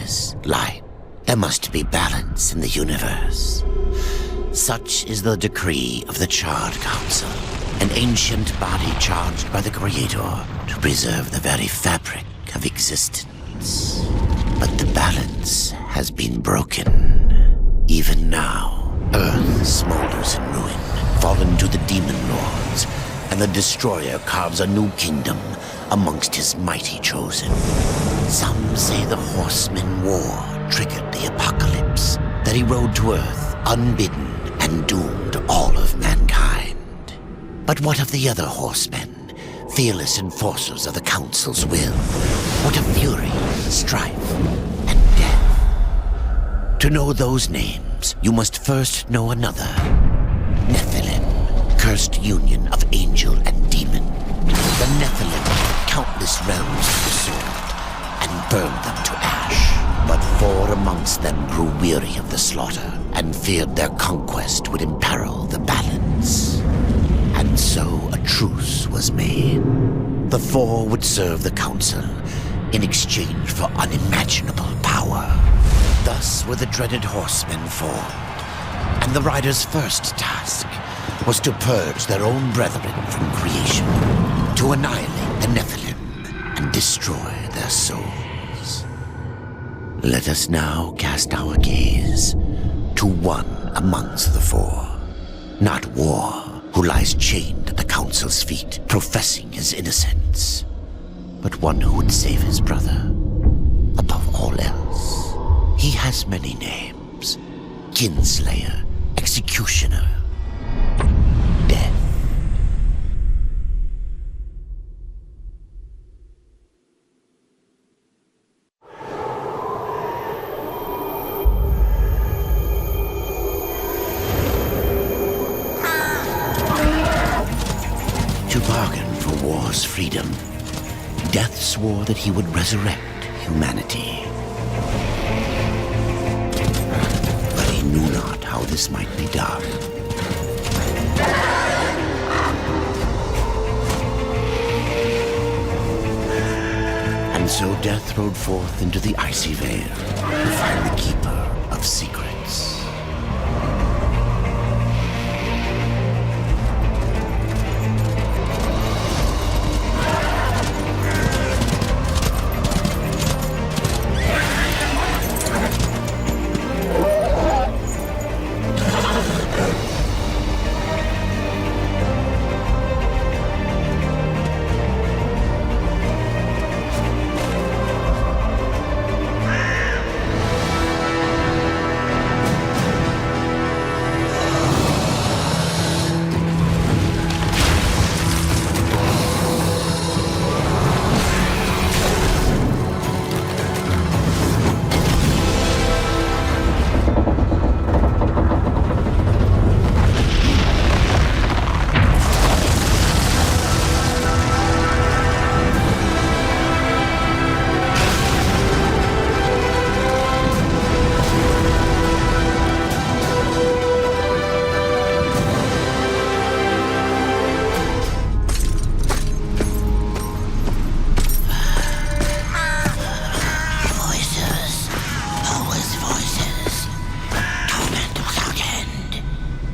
darkness, light. There must be balance in the universe. Such is the decree of the Charred Council, an ancient body charged by the Creator to preserve the very fabric of existence. But the balance has been broken. Even now, Earth smolders in ruin, fallen to the Demon Lords, and the Destroyer carves a new kingdom amongst his mighty chosen. Some say the Horseman War triggered the apocalypse, that he rode to Earth unbidden and doomed all of mankind. But what of the other horsemen, fearless enforcers of the Council's will? What of fury, strife, and death? To know those names, you must first know another. Nephilim, cursed union of angel and demon. The Nephilim countless realms to the sword and burned them to ash. But 4 amongst them grew weary of the slaughter and feared their conquest would imperil the balance. And so a truce was made. The 4 would serve the Council in exchange for unimaginable power. Thus were the dreaded horsemen formed, and the riders' first task was to purge their own brethren from creation, to annihilate the Nephilim and destroy their souls. Let us now cast our gaze to one amongst the 4. Not War, who lies chained at the Council's feet, professing his innocence, but one who would save his brother above all else. He has many names: Kinslayer, Executioner, Death. To bargain for war's freedom, Death swore that he would resurrect humanity. But he knew not how this might be done. And so Death rode forth into the icy veil to find the Keeper of Secrets.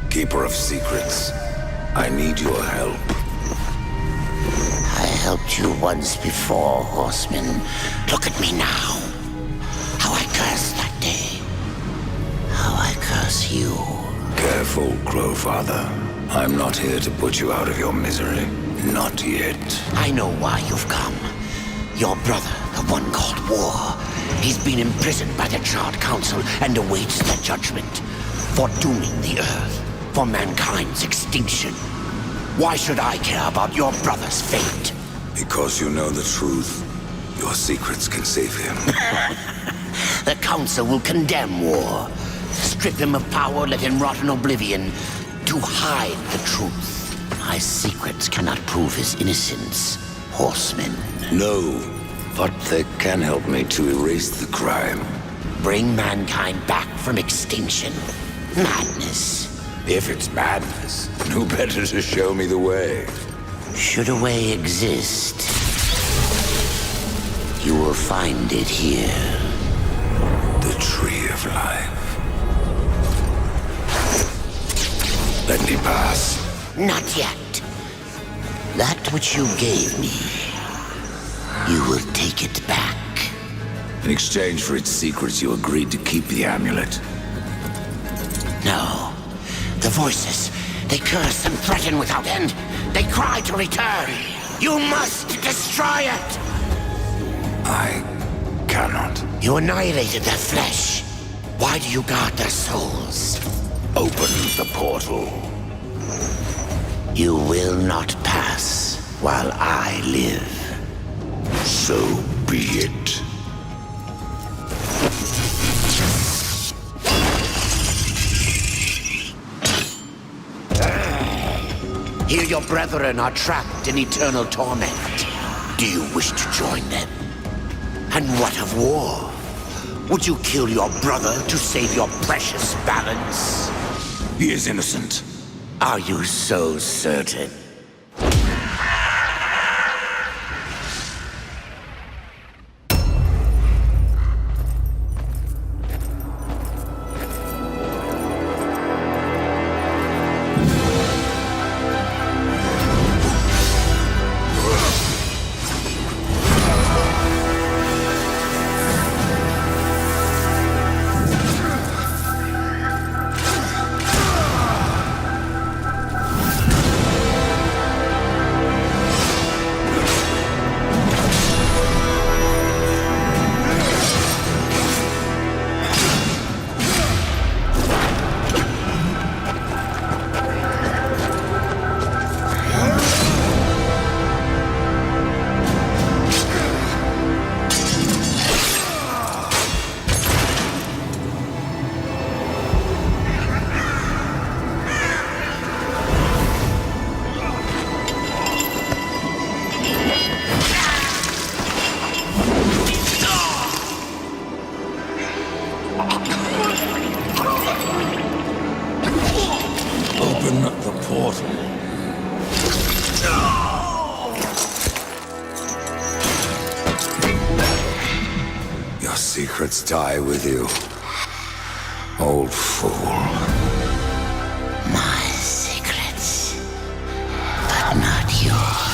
Keeper of Secrets, I need your help. I helped you once before, Horseman. Look at me now. How I cursed that day. How I curse you. Careful, Crowfather. I'm not here to put you out of your misery. Not yet. I know why you've come. Your brother, the one called War, he's been imprisoned by the Charred Council and awaits their judgment for dooming the Earth, for mankind's extinction. Why should I care about your brother's fate? Because you know the truth. Your secrets can save him. The Council will condemn War. Strip him of power, let him rot in oblivion, to hide the truth. My secrets cannot prove his innocence, Horseman. No, but they can help me to erase the crime. Bring mankind back from extinction. Madness. If it's madness, who better to show me the way? Should a way exist, you will find it here. Not yet. That which you gave me, you will take it back. In exchange for its secrets, you agreed to keep the amulet. No. The voices, they curse and threaten without end. They cry to return. You must destroy it! I cannot. You annihilated their flesh. Why do you guard their souls? Open the portal. You will not pass while I live. So be it. Here your brethren are trapped in eternal torment. Do you wish to join them? And what of war? Would you kill your brother to save your precious balance? He is innocent. Are you so certain? Secrets die with you, old fool. My secrets, but not yours.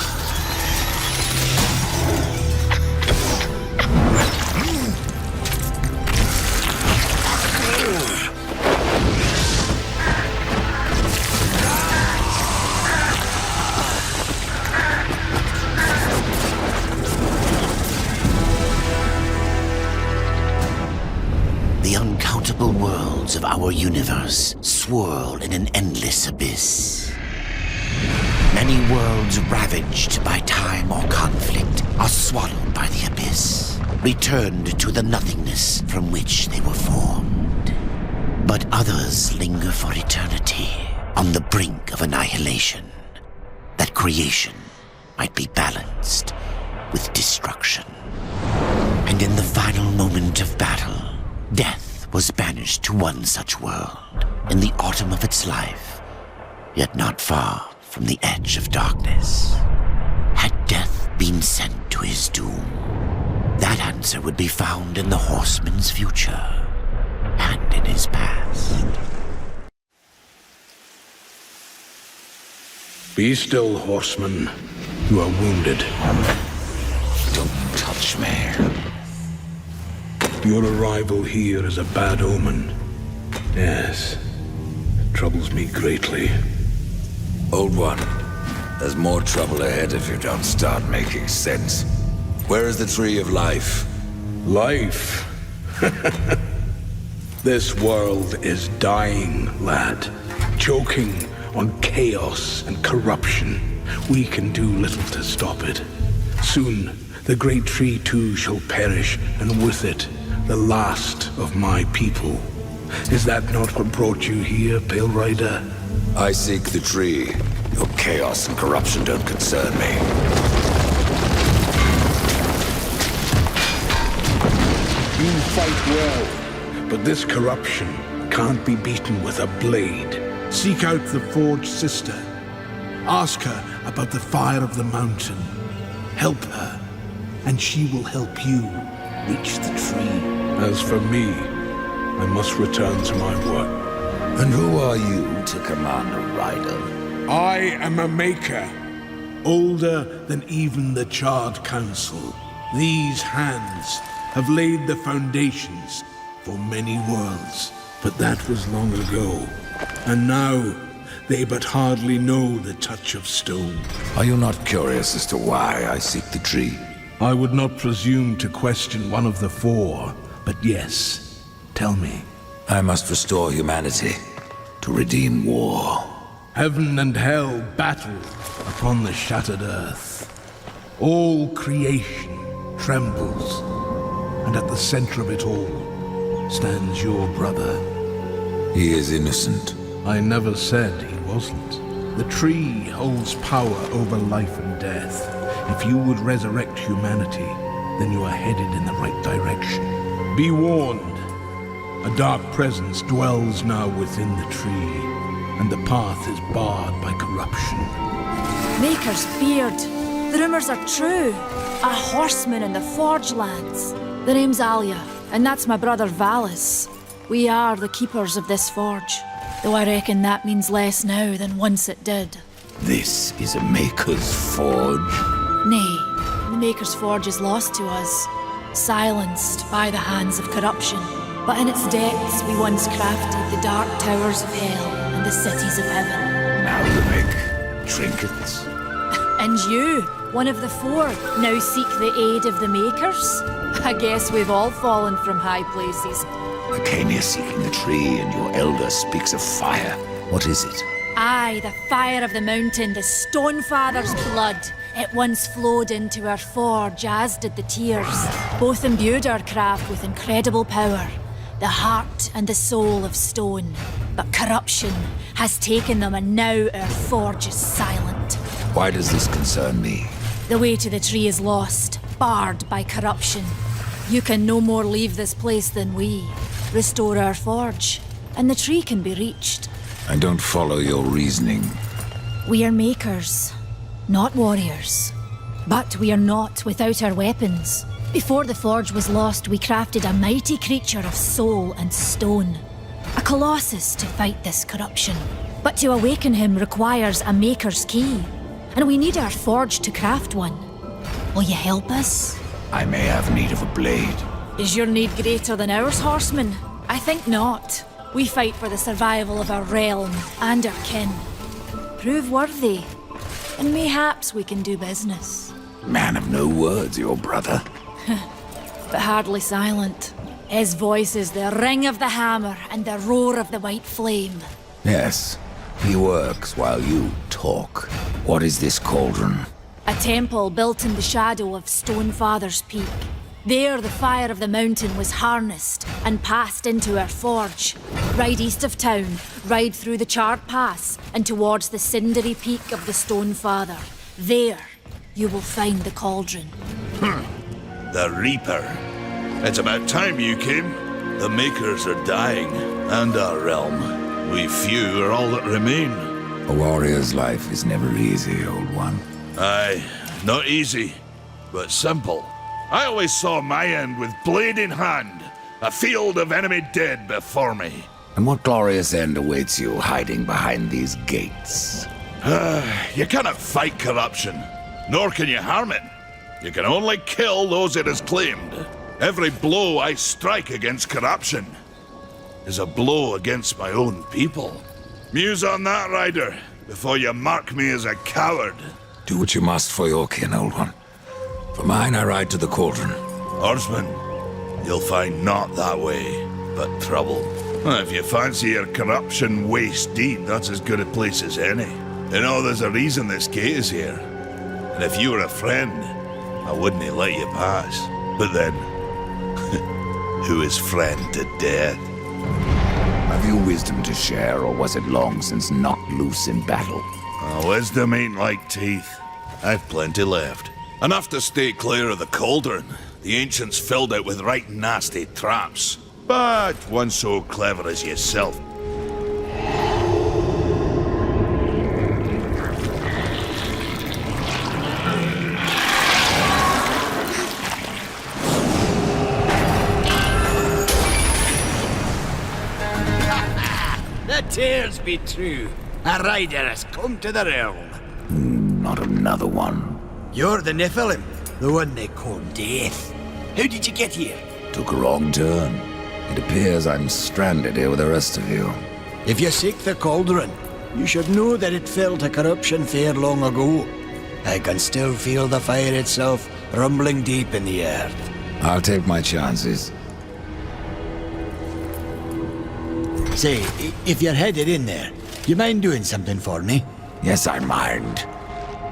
The uncountable worlds of our universe swirl in an endless abyss. Many worlds ravaged by time or conflict are swallowed by the abyss, returned to the nothingness from which they were formed. But others linger for eternity on the brink of annihilation, that creation might be balanced with destruction. And in the final moment of battle, death was banished to one such world in the autumn of its life, yet not far from the edge of darkness. Had death been sent to his doom? That answer would be found in the horseman's future and in his past. Be still, horseman. You are wounded. Don't touch me. Your arrival here is a bad omen. Yes, it troubles me greatly. Old one, there's more trouble ahead if you don't start making sense. Where is the tree of life? Life? This world is dying, lad. Choking on chaos and corruption. We can do little to stop it. Soon, the great tree too shall perish, and with it, the last of my people. Is that not what brought you here, Pale Rider? I seek the tree. Your chaos and corruption don't concern me. You fight well, but this corruption can't be beaten with a blade. Seek out the Forged Sister. Ask her about the fire of the mountain. Help her, and she will help you reach the tree. As for me, I must return to my work. And who are you to command a rider? I am a maker, older than even the Charred Council. These hands have laid the foundations for many worlds, but that was long ago. And now, they but hardly know the touch of stone. Are you not curious as to why I seek the tree? I would not presume to question one of the four, but yes, tell me. I must restore humanity to redeem war. Heaven and hell battle upon the shattered earth. All creation trembles, and at the center of it all stands your brother. He is innocent. I never said he wasn't. The tree holds power over life and death. If you would resurrect humanity, then you are headed in the right direction. Be warned. A dark presence dwells now within the tree, and the path is barred by corruption. Maker's beard. The rumors are true. A horseman in the Forge lands. The name's Alia, and that's my brother Valis. We are the keepers of this forge, though I reckon that means less now than once it did. This is a Maker's Forge? Nay, the Maker's Forge is lost to us, silenced by the hands of corruption. But in its depths we once crafted the dark towers of hell and the cities of heaven. Now you make trinkets? And you, one of the four, now seek the aid of the Makers? I guess we've all fallen from high places. I came here seeking the tree, and your elder speaks of fire. What is it? Aye, the fire of the mountain, the Stonefather's blood. It once flowed into our forge, as did the tears. Both imbued our craft with incredible power, the heart and the soul of stone. But corruption has taken them, and now our forge is silent. Why does this concern me? The way to the tree is lost, barred by corruption. You can no more leave this place than we. Restore our forge, and the tree can be reached. I don't follow your reasoning. We are makers, not warriors. But we are not without our weapons. Before the forge was lost, we crafted a mighty creature of soul and stone. A colossus to fight this corruption. But to awaken him requires a maker's key. And we need our forge to craft one. Will you help us? I may have need of a blade. Is your need greater than ours, horseman? I think not. We fight for the survival of our realm and our kin. Prove worthy, and mayhaps we can do business. Man of no words, your brother. But hardly silent. His voice is the ring of the hammer and the roar of the white flame. Yes, he works while you talk. What is this cauldron? A temple built in the shadow of Stonefather's Peak. There the fire of the mountain was harnessed and passed into our forge. Ride east of town, ride through the Charred Pass and towards the cindery peak of the Stonefather. There, you will find the cauldron. The Reaper. It's about time you came. The Makers are dying, and our realm. We few are all that remain. A warrior's life is never easy, old one. Aye, not easy, but simple. I always saw my end with blade in hand, a field of enemy dead before me. And what glorious end awaits you hiding behind these gates? You cannot fight corruption, nor can you harm it. You can only kill those it has claimed. Every blow I strike against corruption is a blow against my own people. Muse on that, Rider, before you mark me as a coward. Do what you must for your kin, old one. For mine, I ride to the cauldron. Horseman, you'll find not that way, but trouble. If you fancy your corruption waist deep, that's as good a place as any. You know, there's a reason this gate is here. And if you were a friend, I wouldn't let you pass. But then, who is friend to death? Have you wisdom to share, or was it long since knocked loose in battle? Wisdom ain't like teeth. I've plenty left. Enough to stay clear of the cauldron. The ancients filled it with right nasty traps. But one so clever as yourself. The tears be true. A rider has come to the realm. Not another one. You're the Nephilim, the one they call Death. How did you get here? Took a wrong turn. It appears I'm stranded here with the rest of you. If you seek the cauldron, you should know that it fell to corruption fair long ago. I can still feel the fire itself rumbling deep in the earth. I'll take my chances. Say, if you're headed in there, you mind doing something for me? Yes, I mind.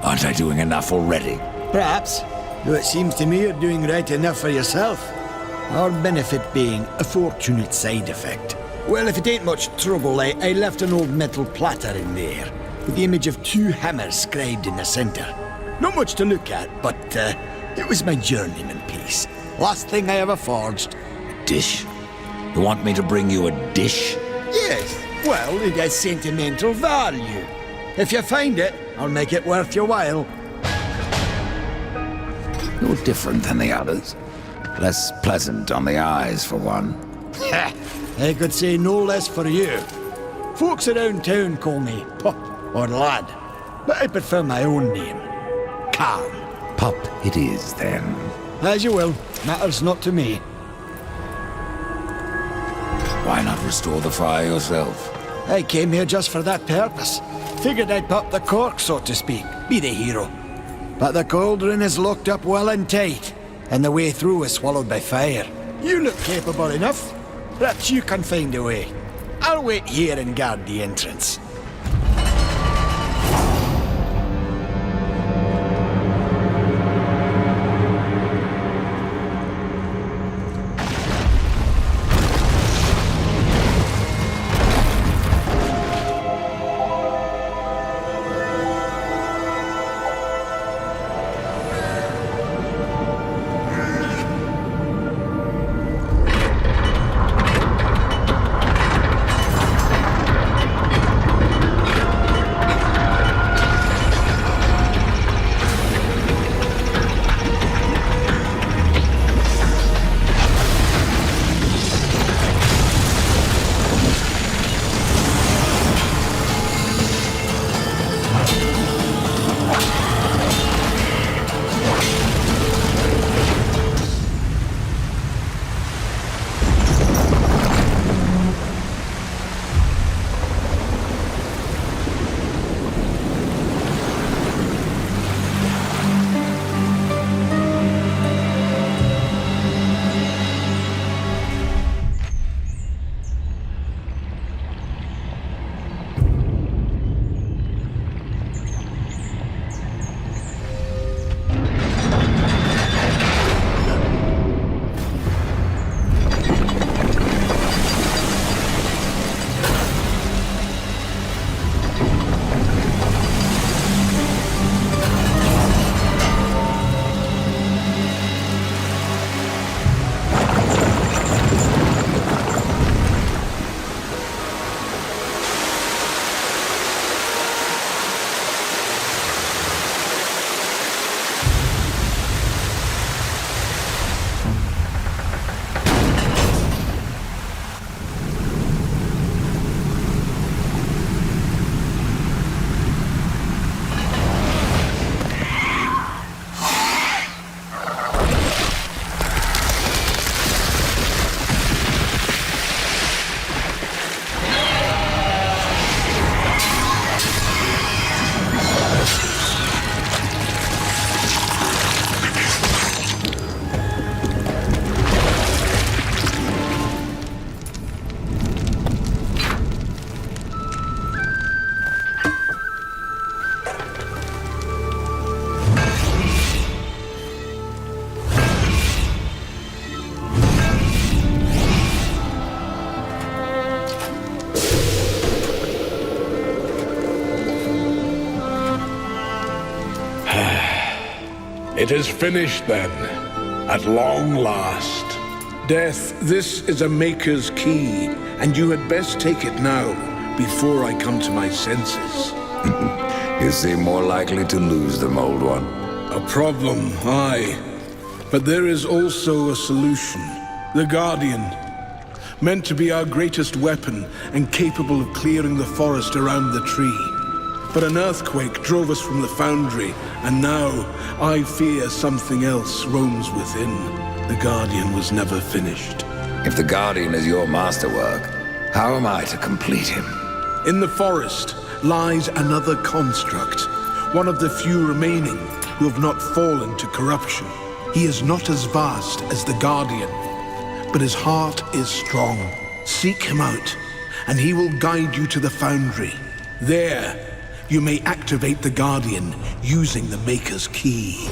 Aren't I doing enough already? Perhaps, though it seems to me you're doing right enough for yourself. Our benefit being a fortunate side effect. Well, if it ain't much trouble, I left an old metal platter in there, with the image of 2 hammers scribed in the center. Not much to look at, but it was my journeyman piece. Last thing I ever forged. A dish? You want me to bring you a dish? Yes, well, it has sentimental value. If you find it, I'll make it worth your while. You're different than the others. Less pleasant on the eyes, for one. I could say no less for you. Folks around town call me Pup or Lad, but I prefer my own name. Calm. Pup it is, then. As you will. Matters not to me. Why not restore the fire yourself? I came here just for that purpose. Figured I'd pop the cork, so to speak. Be the hero. But the cauldron is locked up well and tight, and the way through is swallowed by fire. You look capable enough. Perhaps you can find a way. I'll wait here and guard the entrance. It is finished then, at long last. Death, this is a Maker's key, and you had best take it now, before I come to my senses. You seem more likely to lose them, old one. A problem, aye. But there is also a solution. The Guardian. Meant to be our greatest weapon and capable of clearing the forest around the tree. But an earthquake drove us from the foundry, and now I fear something else roams within. The Guardian was never finished. If the Guardian is your masterwork, how am I to complete him? In the forest lies another construct, one of the few remaining who have not fallen to corruption. He is not as vast as the Guardian, but his heart is strong. Seek him out, and he will guide you to the foundry. There, you may activate the Guardian using the Maker's Key.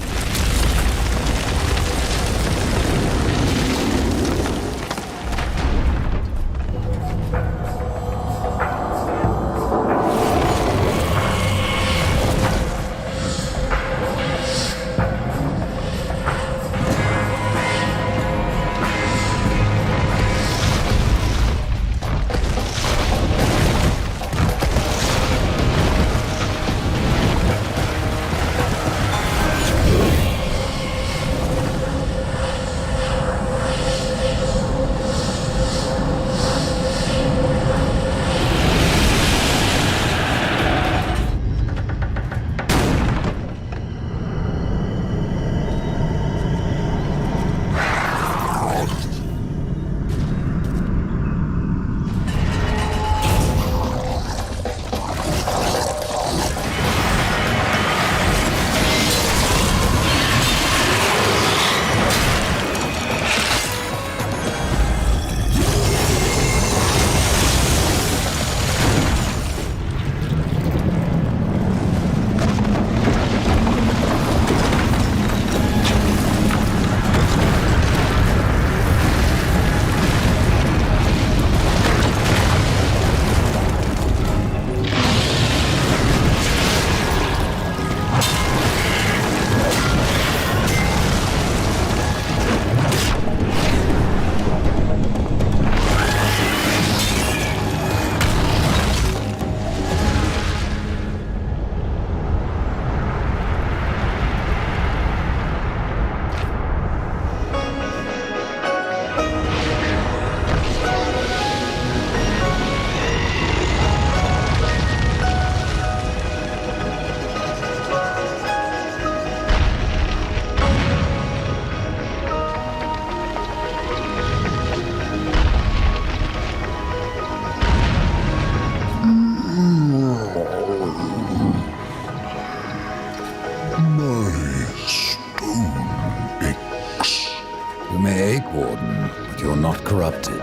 Corrupted.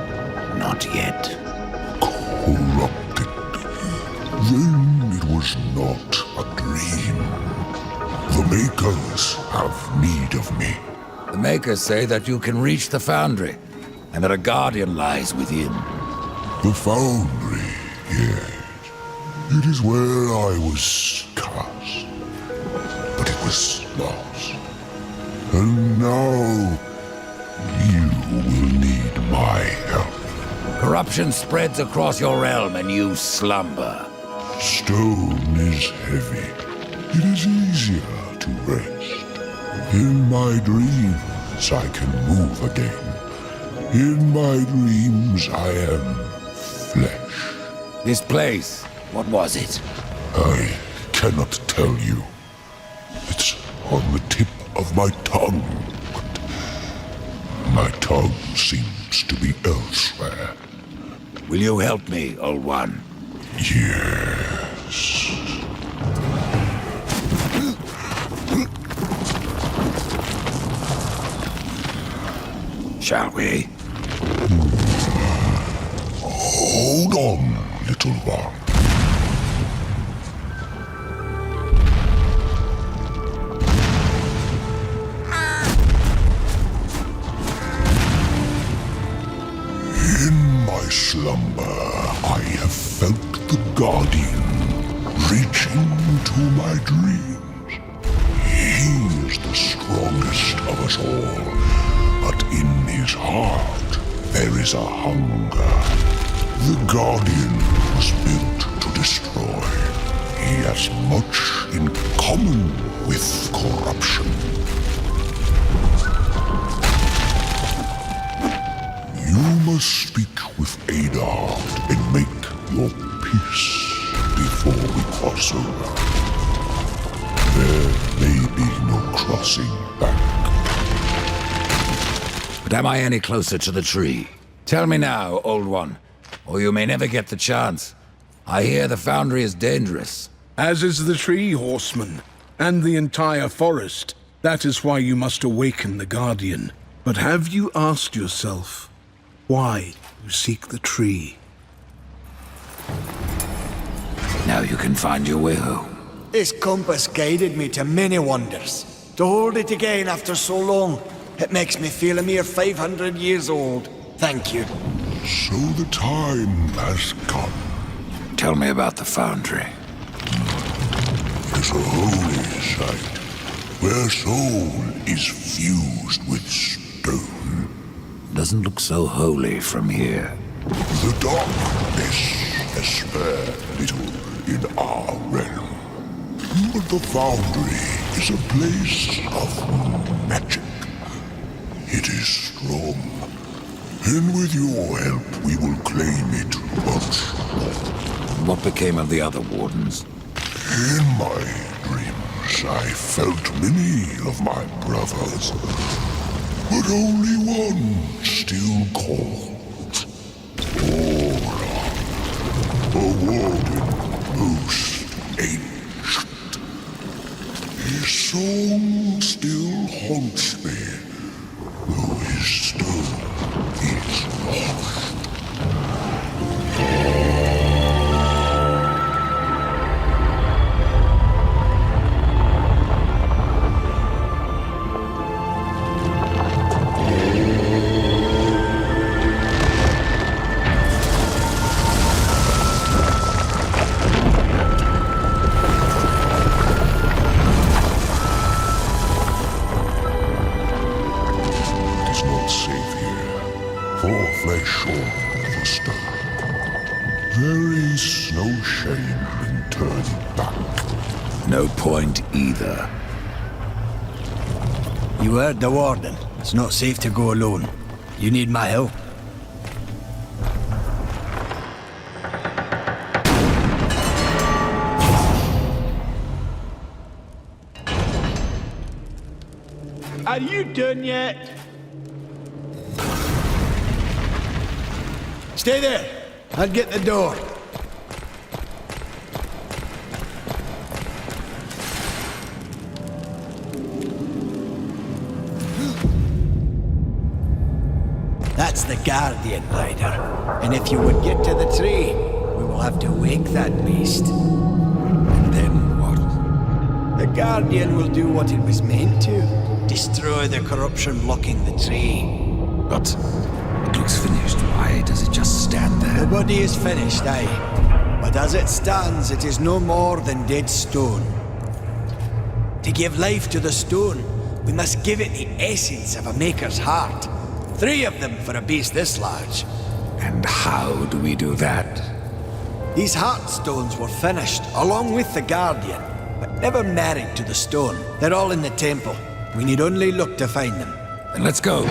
Not yet. Corrupted. Then it was not a dream. The Makers have need of me. The Makers say that you can reach the Foundry, and that a Guardian lies within. The Foundry, yes. It is where I was cast. But it was lost. And now you will need my help. Corruption spreads across your realm and you slumber. Stone is heavy. It is easier to rest. In my dreams, I can move again. In my dreams, I am flesh. This place, what was it? I cannot tell you. It's on the tip of my tongue. My tongue seems to be elsewhere. Will you help me, Old One? Yes. Shall we? Hold on, little one. In my slumber, I have felt the Guardian reaching into my dreams. He is the strongest of us all, but in his heart there is a hunger. The Guardian was built to destroy. He has much in common with corruption. You must speak with Adar and make your peace before we cross over. There may be no crossing back. But am I any closer to the tree? Tell me now, Old One, or you may never get the chance. I hear the Foundry is dangerous. As is the tree, horseman, and the entire forest. That is why you must awaken the Guardian. But have you asked yourself why you seek the tree? Now you can find your way home. This compass guided me to many wonders. To hold it again after so long, it makes me feel a mere 500 years old. Thank you. So the time has come. Tell me about the Foundry. It's a holy site, where soul is fused with stone. Doesn't look so holy from here. The darkness has spared little in our realm. But the Foundry is a place of magic. It is strong. And with your help, we will claim it once more. What became of the other Wardens? In my dreams, I felt many of my brothers, but only one still called Aura, a warden most ancient. His song still haunts me, though his stone is lost. No point either. You heard the warden. It's not safe to go alone. You need my help. Are you done yet? Stay there. I'll get the door. That's the Guardian, Rider. And if you would get to the tree, we will have to wake that beast. And then what? The Guardian will do what it was meant to. Destroy the corruption blocking the tree. But it looks finished. Why does it just stand there? The body is finished, aye. But as it stands, it is no more than dead stone. To give life to the stone, we must give it the essence of a maker's heart. 3 of them for a beast this large. And how do we do that? These heartstones were finished, along with the Guardian, but never married to the stone. They're all in the temple. We need only look to find them. Then let's go.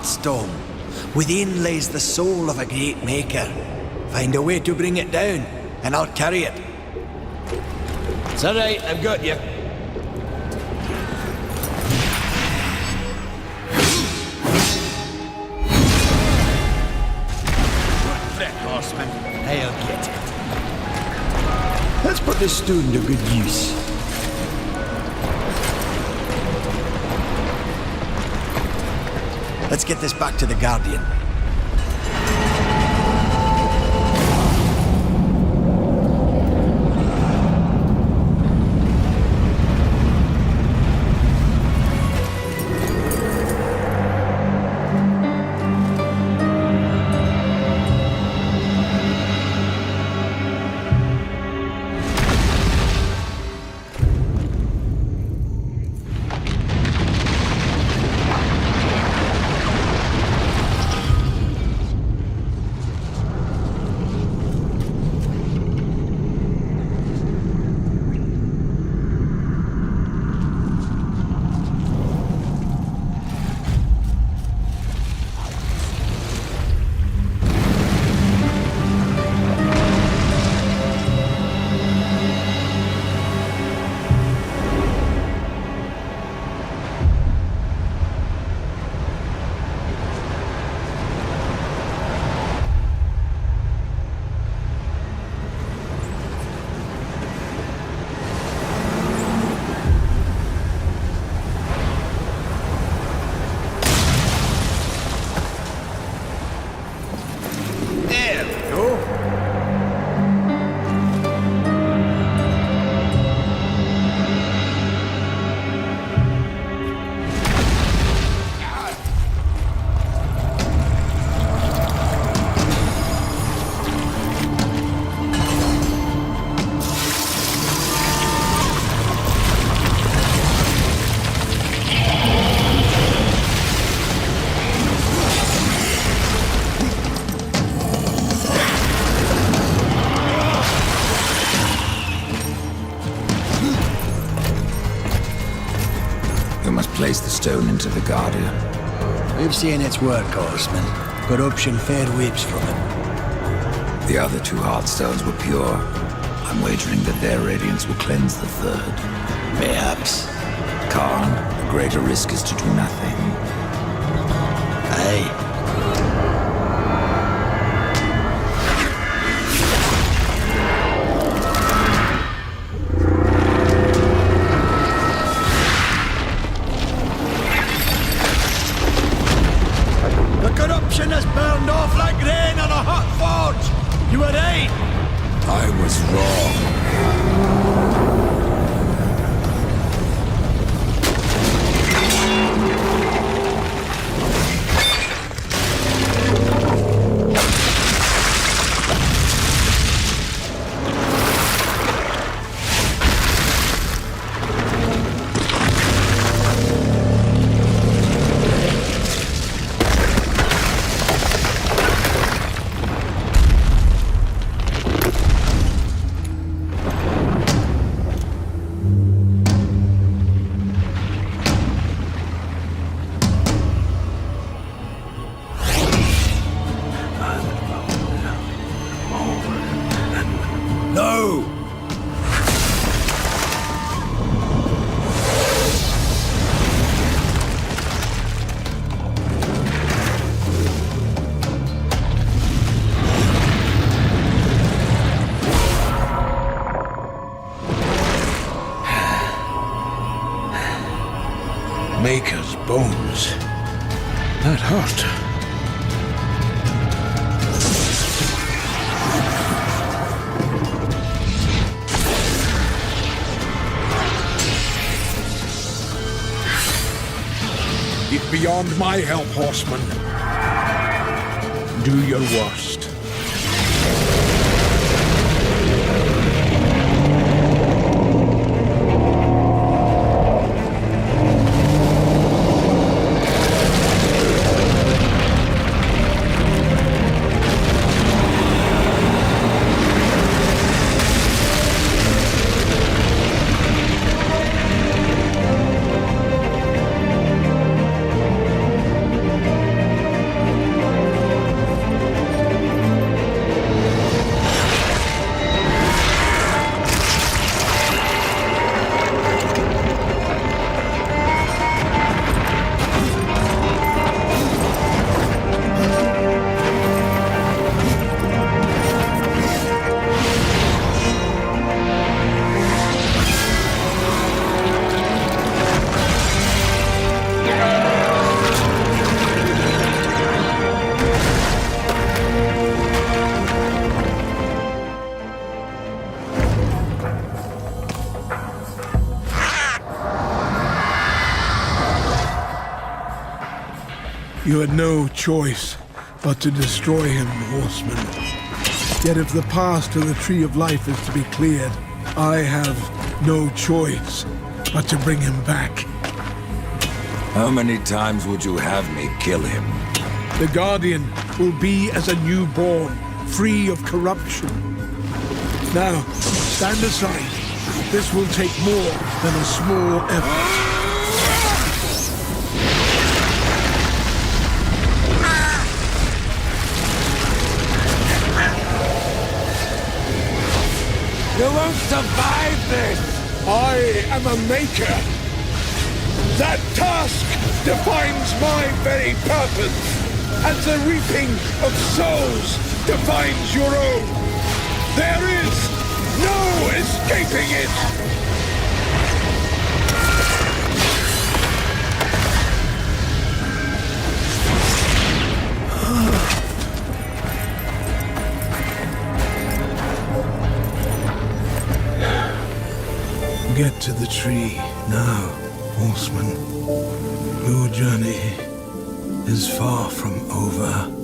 Stone. Within lays the soul of a great maker. Find a way to bring it down, and I'll carry it. It's all right, I've got you. Don't fret, horseman. I'll get it. Let's put this stone to good use. Let's get this back to the Guardian. place the stone into the Guardian. We've seen its work, Horseman. Corruption fair weeps from it. The other two Heartstones were pure. I'm wagering that their radiance will cleanse the third. Mayhaps. Khan, the greater risk is to do nothing. Aye. The corruption has burned off like rain on a hot forge! You were right! I was wrong. No! Maker's bones. That hurt. It's beyond my help, Horseman. Do your worst. You had no choice but to destroy him, Horseman. Yet if the path to the Tree of Life is to be cleared, I have no choice but to bring him back. How many times would you have me kill him? The Guardian will be as a newborn, free of corruption. Now, stand aside. This will take more than a small effort. You won't survive this! I am a maker. That task defines my very purpose, as the reaping of souls defines your own. There is no escaping it! Get to the tree now, Horseman. Your journey is far from over.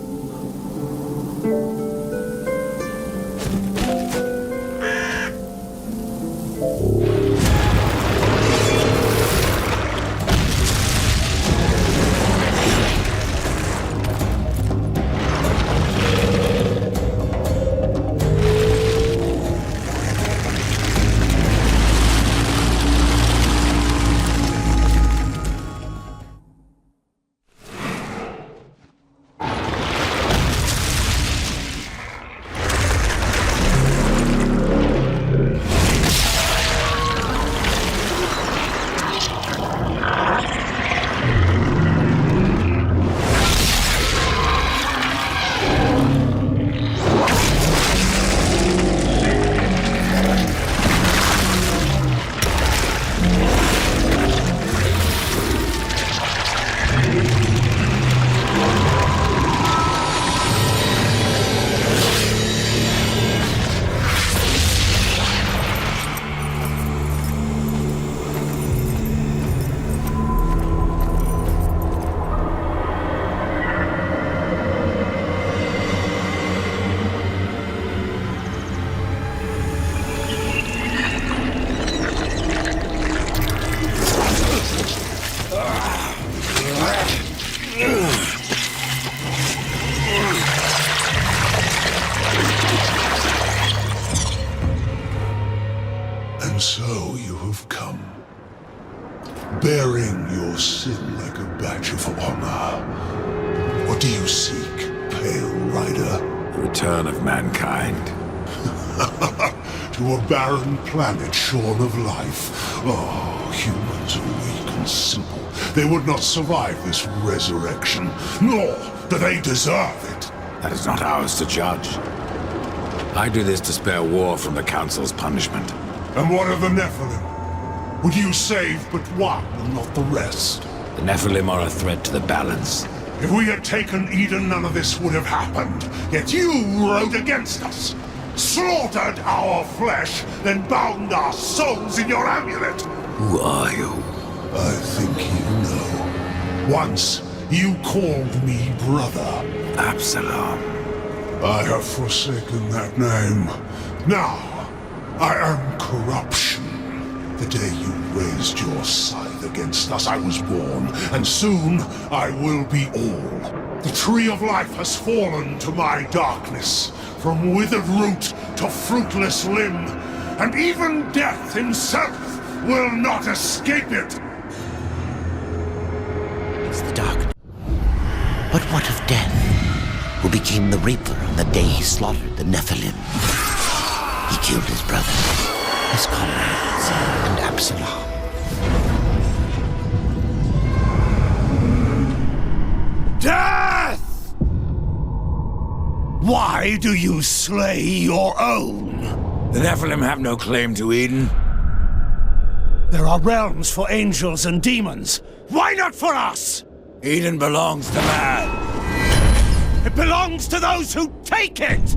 And so you have come, bearing your sin like a badge of honor. What do you seek, Pale Rider? The return of mankind. To a barren planet shorn of life. Oh, humans are weak and simple. They would not survive this resurrection, nor do they deserve it. That is not ours to judge. I do this to spare war from the Council's punishment. And what of the Nephilim? Would you save but one and not the rest? The Nephilim are a threat to the balance. If we had taken Eden, none of this would have happened. Yet you rode against us, slaughtered our flesh, then bound our souls in your amulet. Who are you? I think you know. Once, you called me brother. Absalon. I have forsaken that name. Now, I am corruption. The day you raised your scythe against us, I was born, and soon I will be all. The tree of life has fallen to my darkness, from withered root to fruitless limb, and even death himself will not escape it. It's the dark. But what of death, who became the Reaper on the day he slaughtered the Nephilim? He killed his brother, his comrades, and Absalom. Death! Why do you slay your own? The Nephilim have no claim to Eden. There are realms for angels and demons. Why not for us? Eden belongs to man. It belongs to those who take it!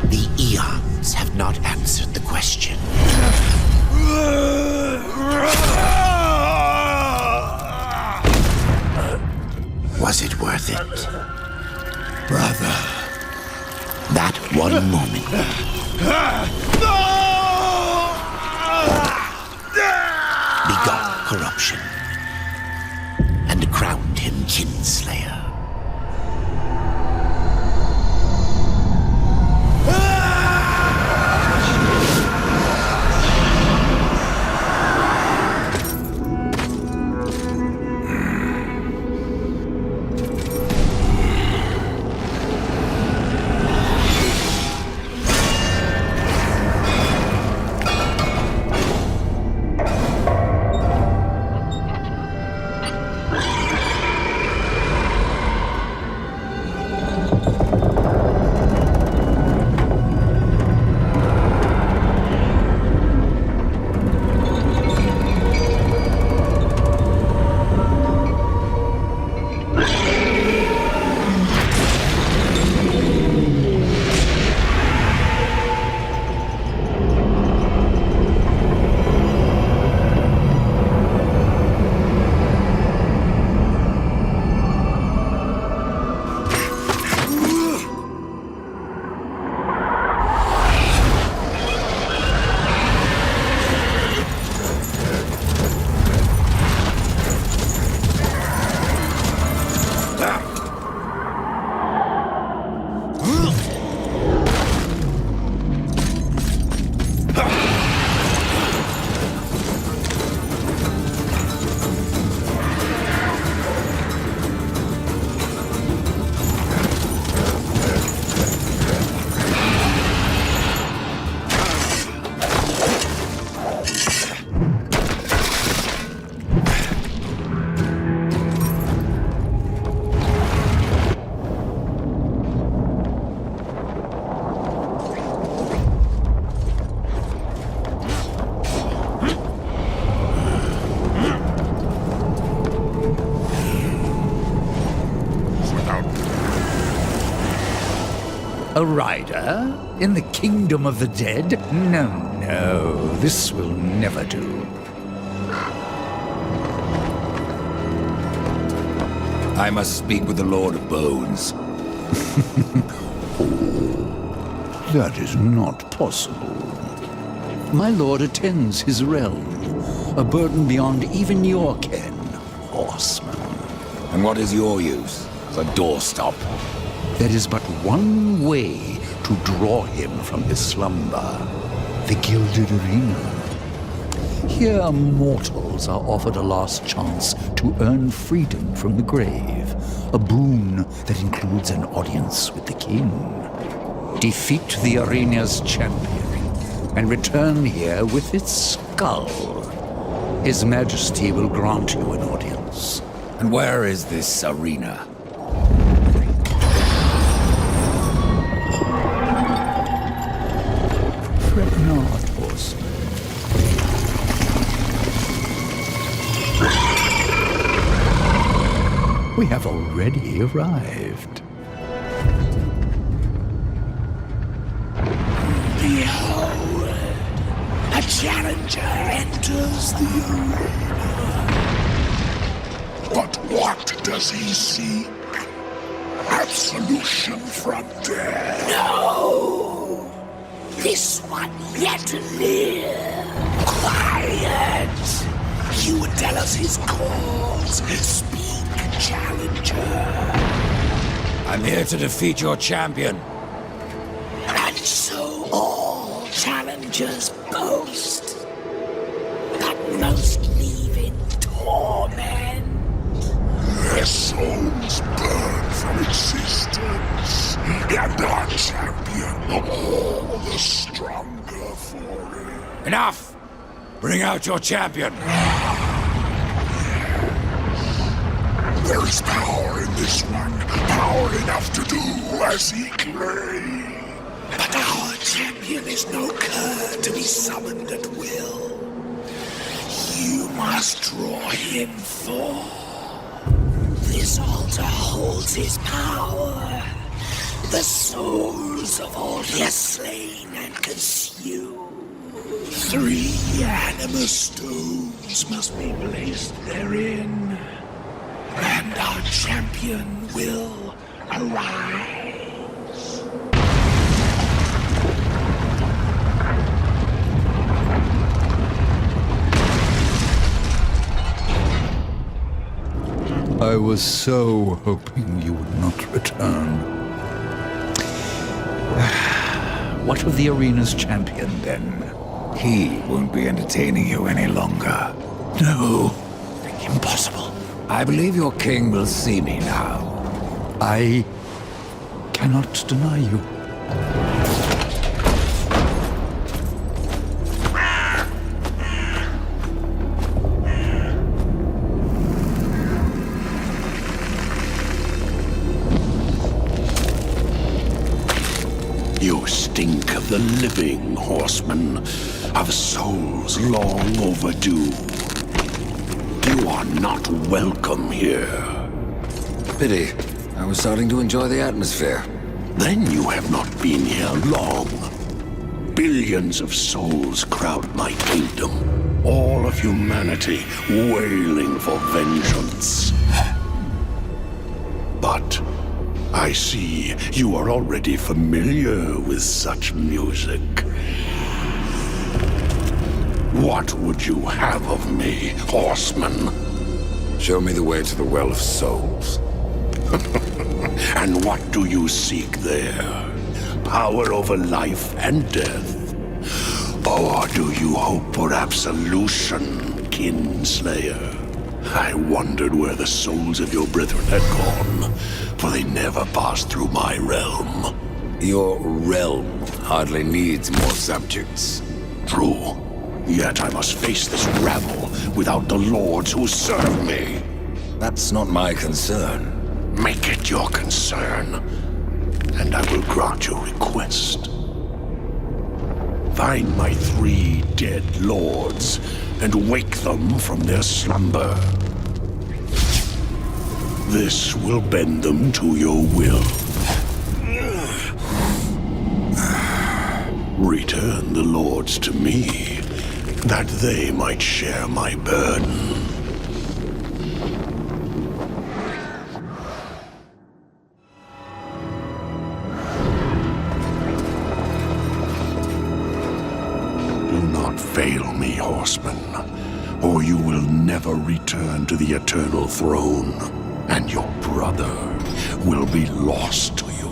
The eons have not answered the question. Was it worth it? Brother. That one moment. Begot corruption. And crowned him Kinslayer. A rider? In the kingdom of the dead? No, no, this will never do. I must speak with the Lord of Bones. That is not possible. My lord attends his realm, a burden beyond even your ken, horseman. And what is your use? A doorstop. There is but one way to draw him from his slumber. The Gilded Arena. Here mortals are offered a last chance to earn freedom from the grave, a boon that includes an audience with the king. Defeat the arena's champion, and return here with its skull. His Majesty will grant you an audience. And where is this arena? Fret not, horseman. We have already arrived. Behold, a challenger enters the arena. But what does he seek? Absolution from death. No! This one yet to live. Quiet! You would tell us his cause. Speak, challenger. I'm here to defeat your champion. And so all challengers boast, but most leave in torment. Their souls burn from existence, and our champion all the stronger for it. Enough! Bring out your champion. There is power in this one, power enough to do as he claims. But our champion is no cur to be summoned at will. You must draw him forth. This altar holds his power. The souls of all he has slain and consumed. 3 animus stones must be placed therein. And our champion will arise. I was so hoping you would not return. What of the arena's champion, then? He won't be entertaining you any longer. No, impossible. I believe your king will see me now. I cannot deny you. You stink of the living, horseman, of souls long overdue. You are not welcome here. Pity. I was starting to enjoy the atmosphere. Then you have not been here long. Billions of souls crowd my kingdom. All of humanity wailing for vengeance. But I see you are already familiar with such music. What would you have of me, horseman? Show me the way to the Well of Souls. And what do you seek there? Power over life and death? Or do you hope for absolution, kinslayer? I wondered where the souls of your brethren had gone, for they never passed through my realm. Your realm hardly needs more subjects. True. Yet I must face this rabble without the lords who serve me. That's not my concern. Make it your concern, and I will grant your request. Find my 3 dead lords and wake them from their slumber. This will bend them to your will. Return the lords to me, that they might share my burden. Do not fail me, horseman, or you will never return to the eternal throne, and your brother will be lost to you.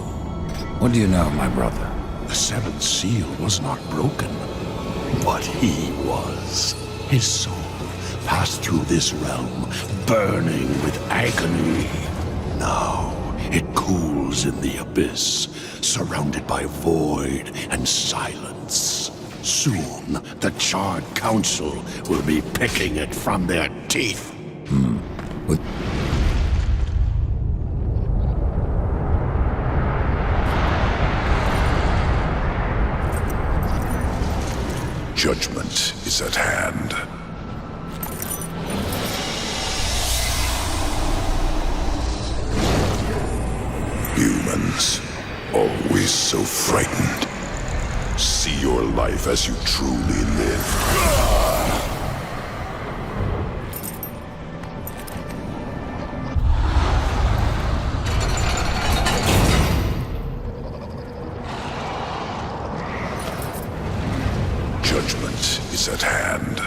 What do you know of my brother? seventh seal was not broken, but he was. His soul passed through this realm, burning with agony. Now it cools in the abyss, surrounded by void and silence. Soon, the Charred Council will be picking it from their teeth. What? Judgment is at hand. Humans, always so frightened. See your life as you truly live. Judgment is at hand.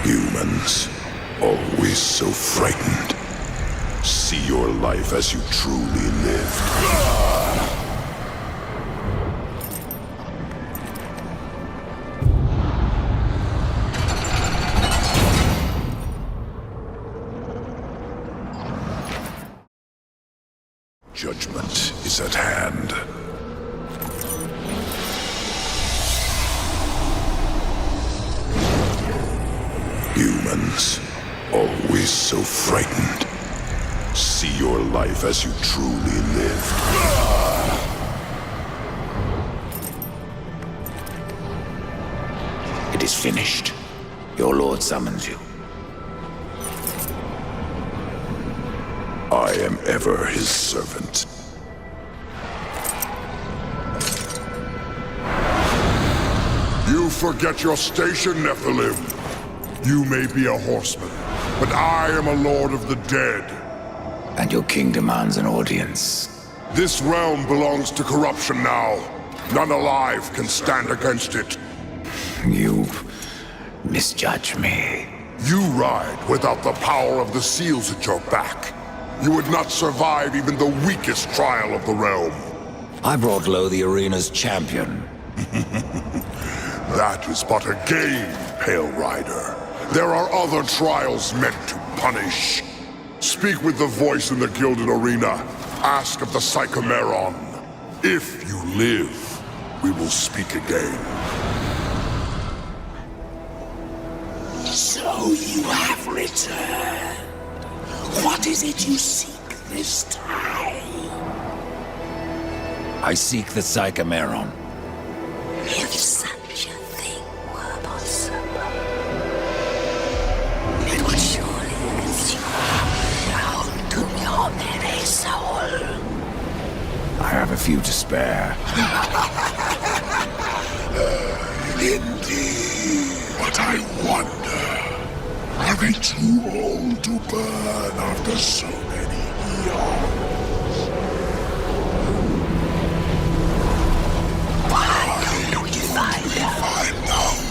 Humans, always so frightened. See your life as you truly live. Judgment is at hand. Humans, always so frightened. See your life as you truly live. It is finished. Your lord summons you. I am ever his servant. You forget your station, Nephilim. You may be a horseman, but I am a lord of the dead. And your king demands an audience. This realm belongs to corruption now. None alive can stand against it. You misjudge me. You ride without the power of the seals at your back. You would not survive even the weakest trial of the realm. I brought low the arena's champion. That is but a game, Pale Rider. There are other trials meant to punish. Speak with the voice in the Gilded Arena. Ask of the Psychomeron. If you live, we will speak again. So you have returned. What is it you seek this time? I seek the Psychomeron. If such a thing were possible, it would surely consume down to your very soul. I have a few to spare. Indeed. But I wonder, are they too old to burn after so many eons? Why don't you find out? Find out.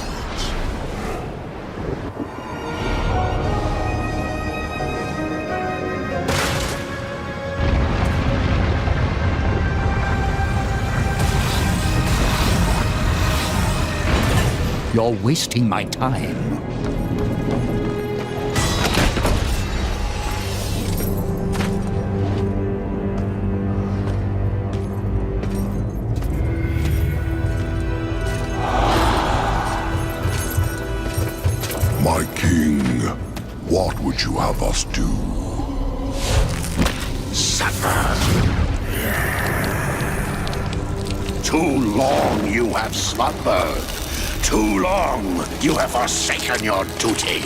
You're wasting my time. My king, what would you have us do? Suffer. Too long you have slumbered. Too long you have forsaken your duty.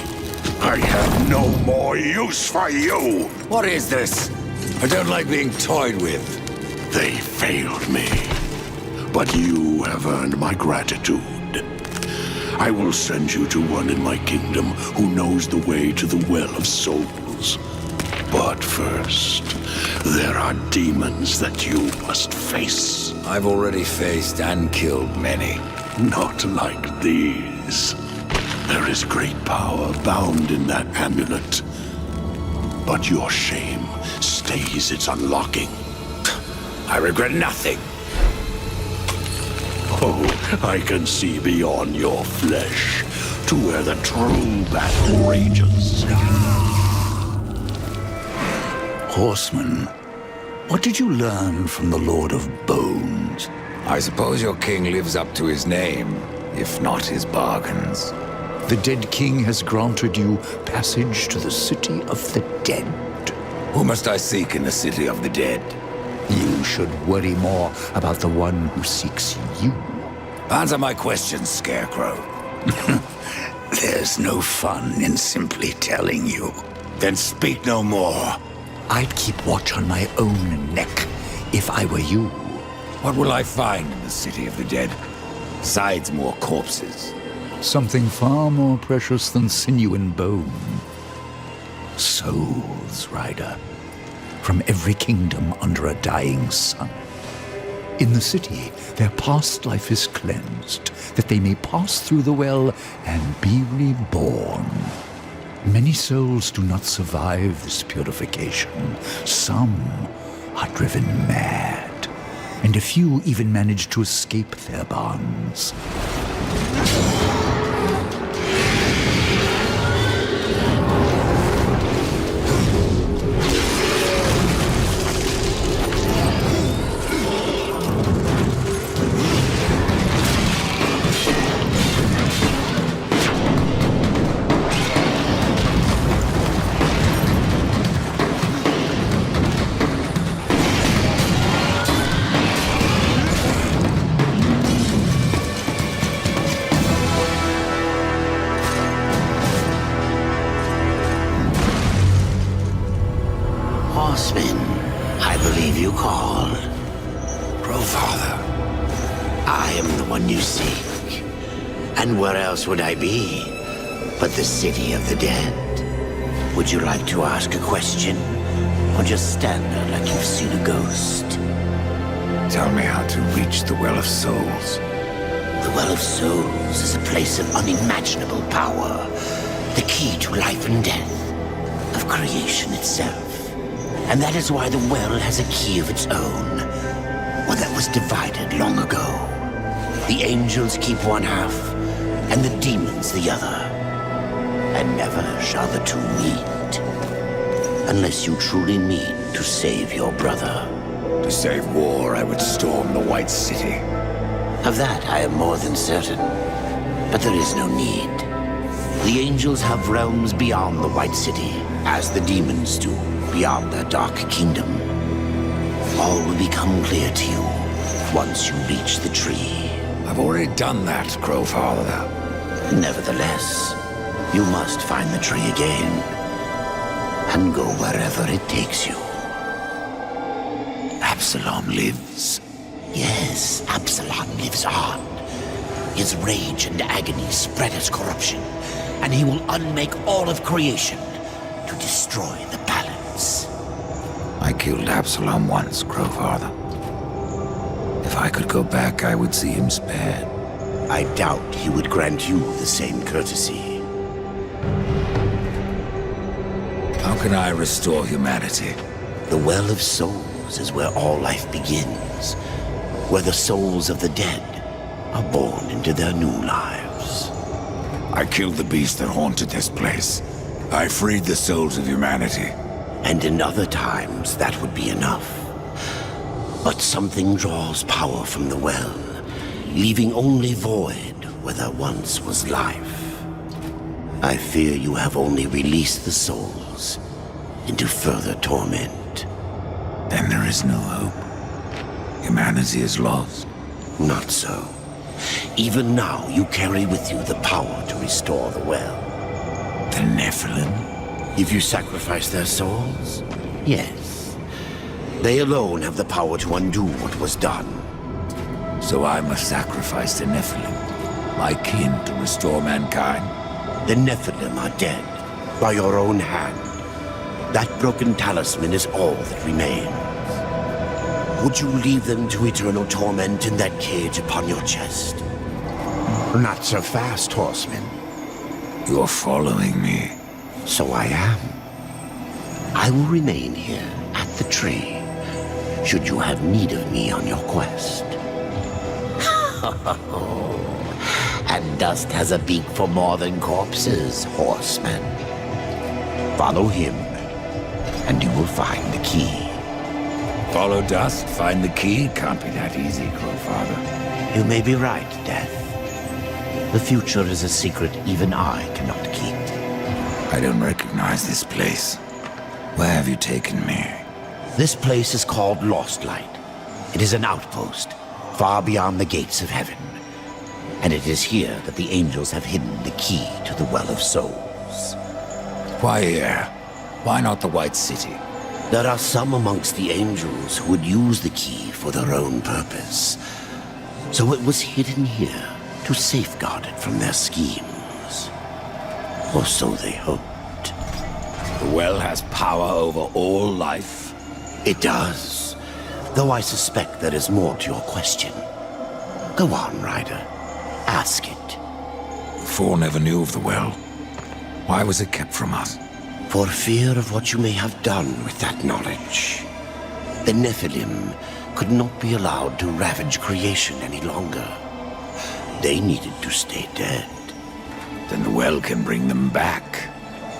I have no more use for you. What is this? I don't like being toyed with. They failed me, but you have earned my gratitude. I will send you to one in my kingdom who knows the way to the Well of Souls. But first, there are demons that you must face. I've already faced and killed many. Not like these. There is great power bound in that amulet. but your shame stays its unlocking. I regret nothing. Oh, I can see beyond your flesh to where the true battle rages. Horseman, what did you learn from the Lord of Bones? I suppose your king lives up to his name, if not his bargains. The dead king has granted you passage to the city of the dead. Who must I seek in the city of the dead? You should worry more about the one who seeks you. Answer my questions, Scarecrow. There's no fun in simply telling you. Then speak no more. I'd keep watch on my own neck if I were you. What will I find in the city of the dead? Besides more corpses. Something far more precious than sinew and bone. Souls, Rider. From every kingdom under a dying sun. In the city, their past life is cleansed, that they may pass through the well and be reborn. Many souls do not survive this purification. Some are driven mad, and a few even manage to escape their bonds. Horseman, I believe you called. Growfather. I am the one you seek. And where else would I be but the city of the dead? Would you like to ask a question? Or just stand there like you've seen a ghost? Tell me how to reach the Well of Souls. The Well of Souls is a place of unimaginable power. The key to life and death, of creation itself. And that is why the well has a key of its own, or that was divided long ago. The angels keep one half, and the demons the other. And never shall the two meet. Unless you truly mean to save your brother. To save war, I would storm the White City. Of that I am more than certain. But there is no need. The angels have realms beyond the White City, as the demons do. Beyond their dark kingdom. All will become clear to you once you reach the tree. I've already done that, Growfather. Nevertheless, you must find the tree again and go wherever it takes you. Absalom lives. Yes, Absalon lives on. His rage and agony spread as corruption, and he will unmake all of creation to destroy the balance. I killed Absalom once, Growfather. If I could go back, I would see him spared. I doubt he would grant you the same courtesy. How can I restore humanity? The Well of Souls is where all life begins, where the souls of the dead are born into their new lives. I killed the beast that haunted this place. I freed the souls of humanity. And in other times, that would be enough. But something draws power from the well, leaving only void where there once was life. I fear you have only released the souls into further torment. Then there is no hope. Humanity is lost. Not so. Even now, you carry with you the power to restore the well. The Nephilim? If you sacrifice their souls, yes. They alone have the power to undo what was done. So I must sacrifice the Nephilim, my kin, to restore mankind? The Nephilim are dead, by your own hand. That broken talisman is all that remains. Would you leave them to eternal torment in that cage upon your chest? Not so fast, horseman. You're following me. So I am. I will remain here at the tree, should you have need of me on your quest. And dust has a beak for more than corpses, horseman. Follow him, and you will find the key. Follow dust, find the key? Can't be that easy, Crowfather. You may be right, Death. The future is a secret even I cannot keep. I don't recognize this place. Where have you taken me? This place is called Lost Light. It is an outpost, far beyond the gates of heaven. And it is here that the angels have hidden the key to the Well of Souls. Why here? Why not the White City? There are some amongst the angels who would use the key for their own purpose. So it was hidden here to safeguard it from their schemes. Or so they hoped. The well has power over all life? It does. Though I suspect there is more to your question. Go on, Ryder. Ask it. Four never knew of the well. Why was it kept from us? For fear of what you may have done with that knowledge. The Nephilim could not be allowed to ravage creation any longer. They needed to stay dead. Then the well can bring them back.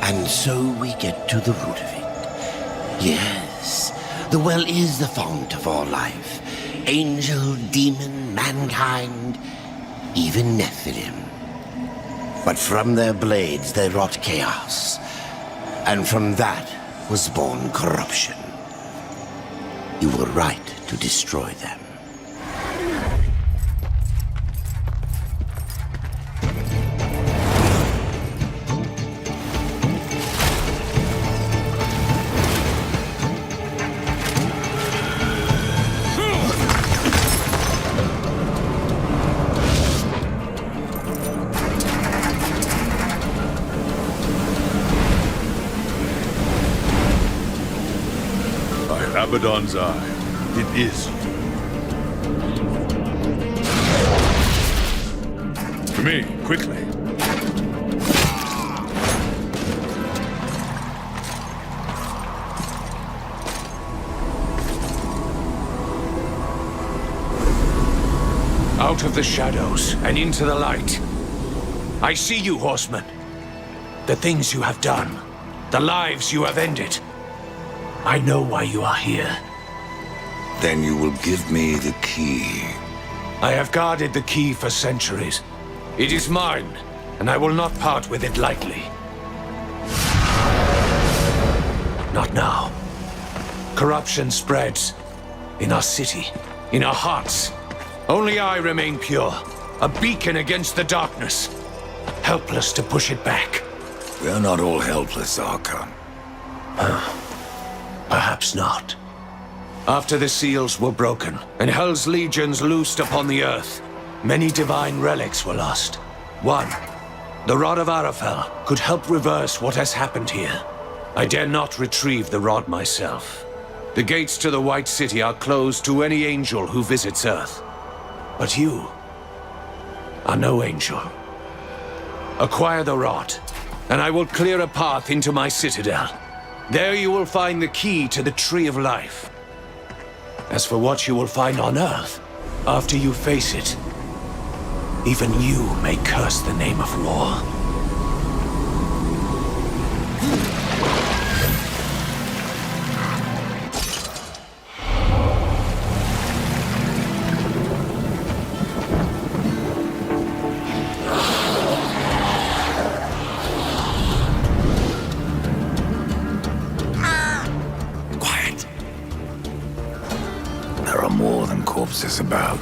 And so we get to the root of it. Yes, the well is the fount of all life. Angel, demon, mankind, even Nephilim. But from their blades they wrought chaos. And from that was born corruption. You were right to destroy them. Abaddon's eye. It is. To me, quickly. Out of the shadows and into the light. I see you, horseman. The things you have done. The lives you have ended. I know why you are here. Then you will give me the key. I have guarded the key for centuries. It is mine, and I will not part with it lightly. Not now. Corruption spreads. In our city, in our hearts. Only I remain pure. A beacon against the darkness. Helpless to push it back. We are not all helpless, Archon. Perhaps not. After the seals were broken, and Hell's legions loosed upon the earth, many divine relics were lost. One, the Rod of Arafel, could help reverse what has happened here. I dare not retrieve the rod myself. The gates to the White City are closed to any angel who visits Earth. But you are no angel. Acquire the rod, and I will clear a path into my citadel. There you will find the key to the Tree of Life. As for what you will find on Earth, after you face it, even you may curse the name of war. Corpses about.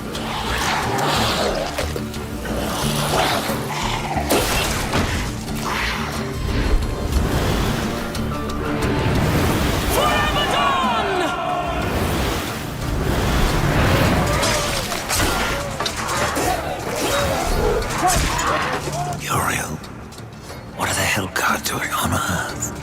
Uriel, what are the Hellguard doing on Earth?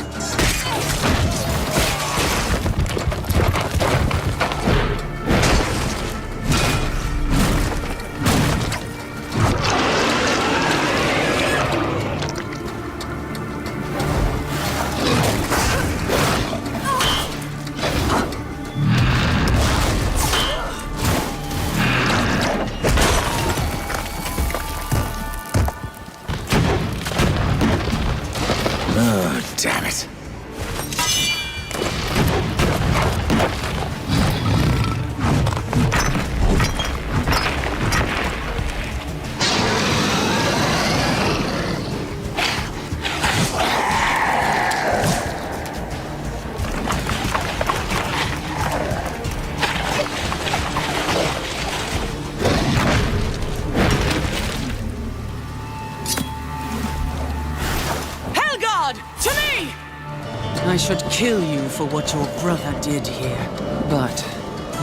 should kill you for what your brother did here. But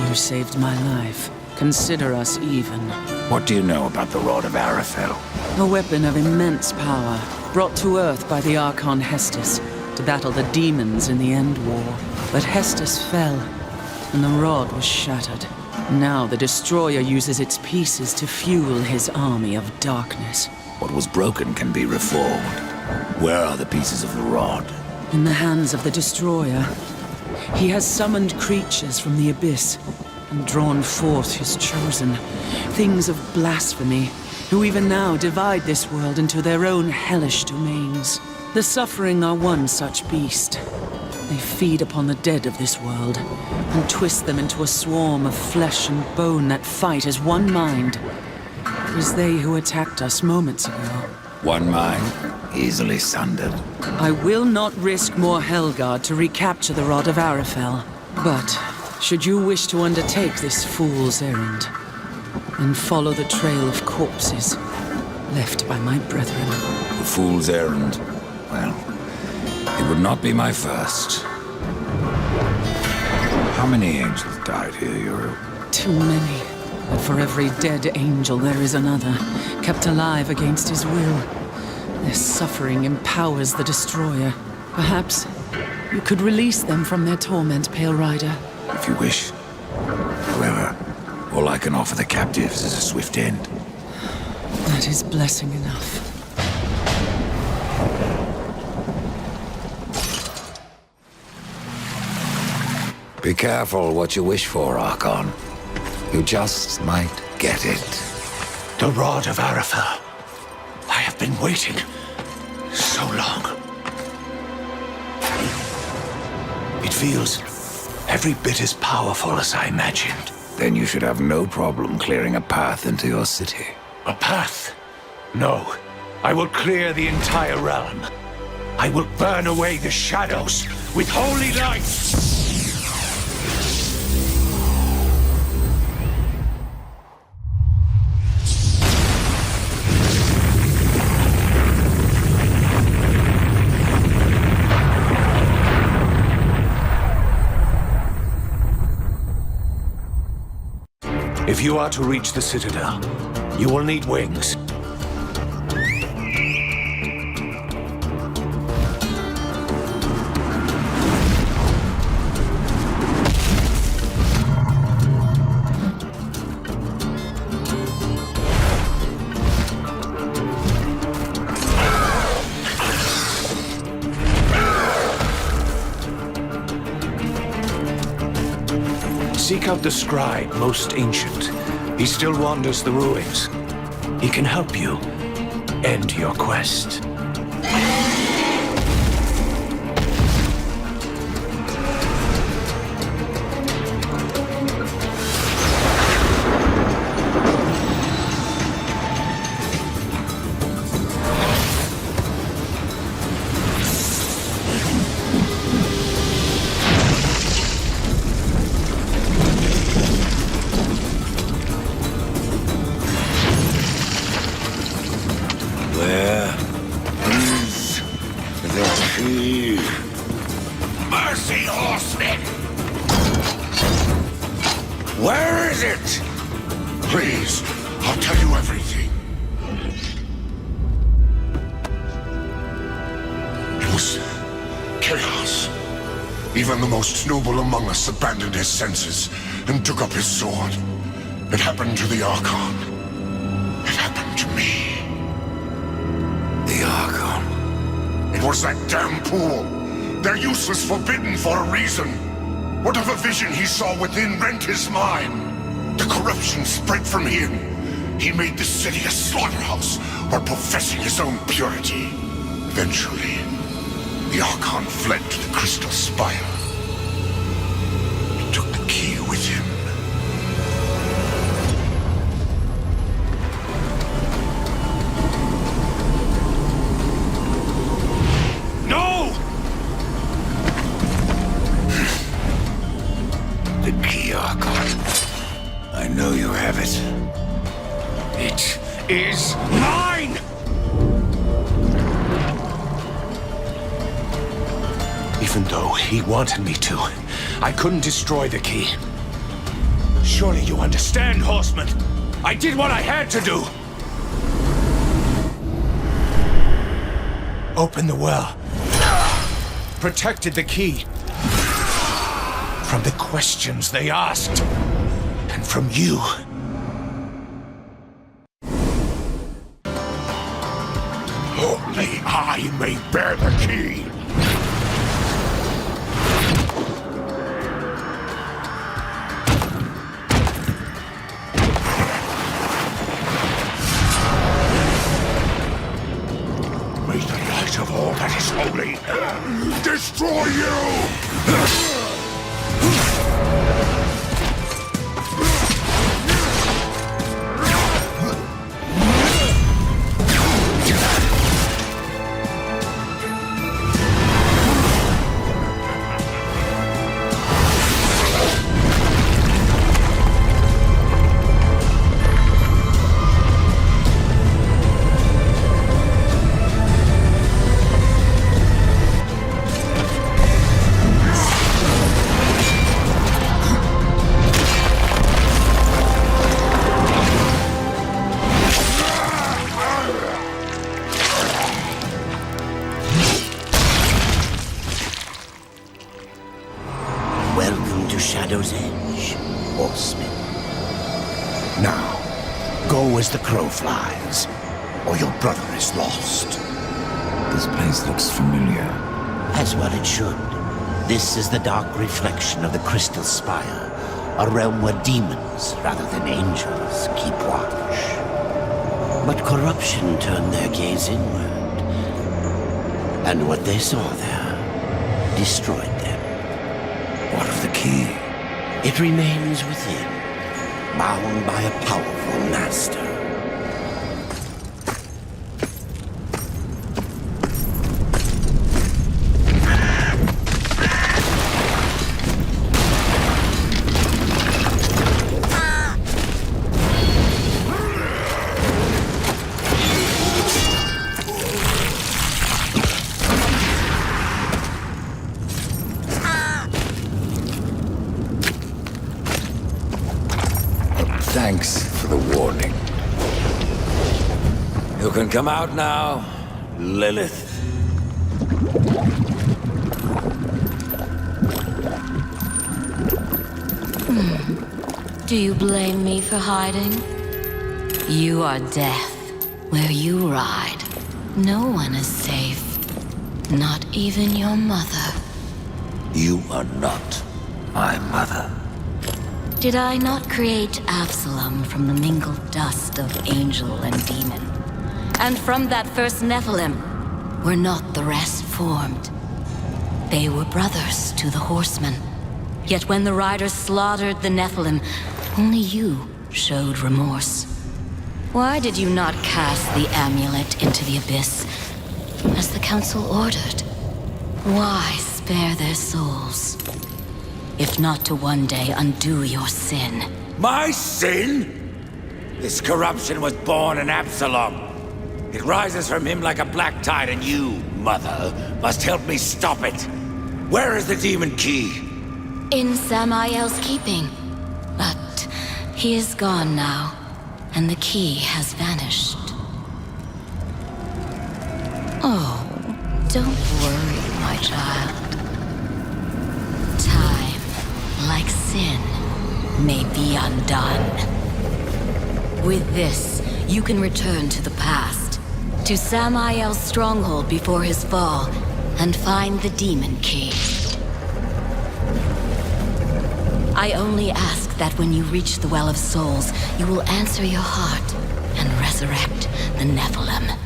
you saved my life. Consider us even. What do you know about the Rod of Arafel? A weapon of immense power, brought to Earth by the Archon Hestus to battle the demons in the End War. But Hestus fell, and the rod was shattered. Now the Destroyer uses its pieces to fuel his army of darkness. What was broken can be reformed. Where are the pieces of the rod? In the hands of the Destroyer. He has summoned creatures from the abyss and drawn forth his chosen, things of blasphemy, who even now divide this world into their own hellish domains. The Suffering are one such beast. They feed upon the dead of this world and twist them into a swarm of flesh and bone that fight as one mind. It was they who attacked us moments ago. One mind, easily sundered. I will not risk more Helgard to recapture the Rod of Arafel. But, should you wish to undertake this fool's errand, and follow the trail of corpses left by my brethren. The fool's errand? Well, it would not be my first. How many angels died here, Uru? Too many. But for every dead angel there is another, kept alive against his will. Their suffering empowers the Destroyer. Perhaps you could release them from their torment, Pale Rider. If you wish. However, all I can offer the captives is a swift end. That is blessing enough. Be careful what you wish for, Archon. You just might get it. The Rod of Arafel. I have been waiting so long. It feels every bit as powerful as I imagined. Then you should have no problem clearing a path into your city. A path? No. I will clear the entire realm. I will burn away the shadows with holy light. If you are to reach the Citadel, you will need wings. Seek out the scribe, most ancient. He still wanders the ruins. He can help you end your quest. Mercy, horsemen! Where is it? Please, I'll tell you everything. It was chaos. Even the most noble among us abandoned his senses and took up his sword. It happened to the Archon. It happened to me. The Archon. It was that damn pool. Their use was forbidden for a reason. Whatever vision he saw within rent his mind. The corruption spread from him. He made the city a slaughterhouse while professing his own purity. Eventually, the Archon fled to the Crystal Spire. He took the key with him. I know you have it. It is mine! If Even though he wanted me to, I couldn't destroy the key. Surely you understand, Horseman. I did what I had to do. Opened the well. Protected the key. From the questions they asked. And from you. Only I may bear the key. May the light of all that is holy destroy you! Welcome to Shadow's Edge, Horseman. Now, go as the crow flies, or your brother is lost. This place looks familiar. As well it should. This is the dark reflection of the Crystal Spire, a realm where demons, rather than angels, keep watch. But corruption turned their gaze inward, and what they saw there destroyed them. What of the key? It remains within, bound by a powerful master. Thanks for the warning. You can come out now, Lilith. Do you blame me for hiding? You are death. Where you ride, no one is safe. Not even your mother. You are not my mother. Did I not create Absalom from the mingled dust of angel and demon? And from that first Nephilim, were not the rest formed? They were brothers to the horsemen. Yet when the riders slaughtered the Nephilim, only you showed remorse. Why did you not cast the amulet into the abyss, as the council ordered? Why spare their souls? If not to one day undo your sin. My sin? This corruption was born in Absalom. It rises from him like a black tide, and you, Mother, must help me stop it. Where is the demon key? In Samael's keeping. But he is gone now, and the key has vanished. Oh, don't worry, my child. Time, like sin, may be undone. With this, you can return to the past, to Samael's stronghold before his fall, and find the demon key. I only ask that when you reach the Well of Souls, you will answer your heart and resurrect the Nephilim.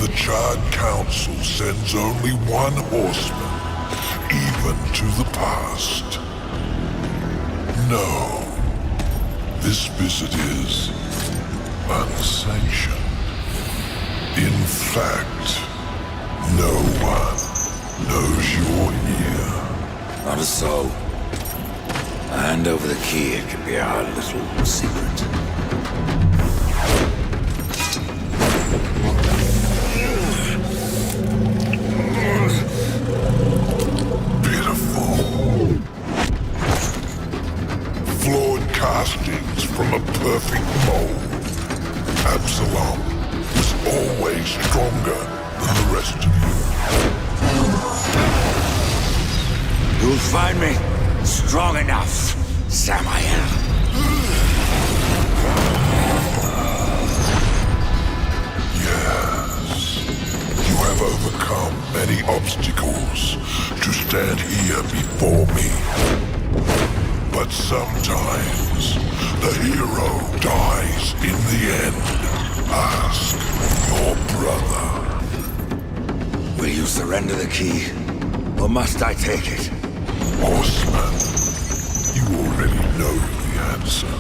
The Chad Council sends only one horseman, even to the past. No, this visit is unsanctioned. In fact, no one knows you're here. Not so. Hand over the key, it can be our little secret. Flawed castings from a perfect mold. Absalon was always stronger than the rest of you. You'll find me strong enough, Samael. Yes. You have overcome many obstacles to stand here before me. But sometimes, the hero dies in the end. Ask your brother. Will you surrender the key, or must I take it? Horseman, you already know the answer.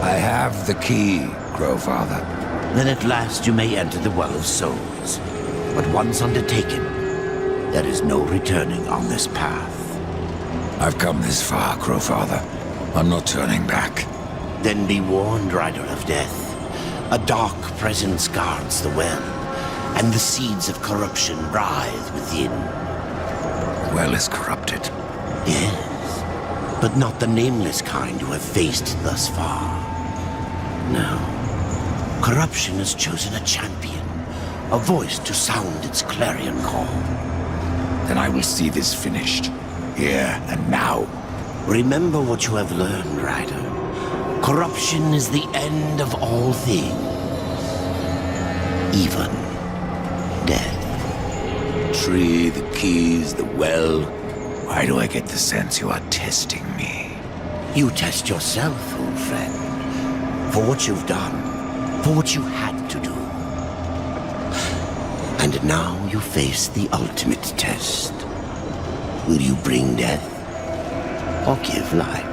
I have the key, Crowfather. Then at last you may enter the Well of Souls. But once undertaken, there is no returning on this path. I've come this far, Crowfather. I'm not turning back. Then be warned, Rider of Death. A dark presence guards the well, and the seeds of corruption writhe within. The well is corrupted. Yes, but not the nameless kind you have faced thus far. No. Corruption has chosen a champion, a voice to sound its clarion call. Then I will see this finished, here and now. Remember what you have learned, Rider. Corruption is the end of all things. Even death. Tree, the keys, the well. Why do I get the sense you are testing me? You test yourself, old friend. For what you've done. For what you had to do. And now you face the ultimate test. Will you bring death? Or give life?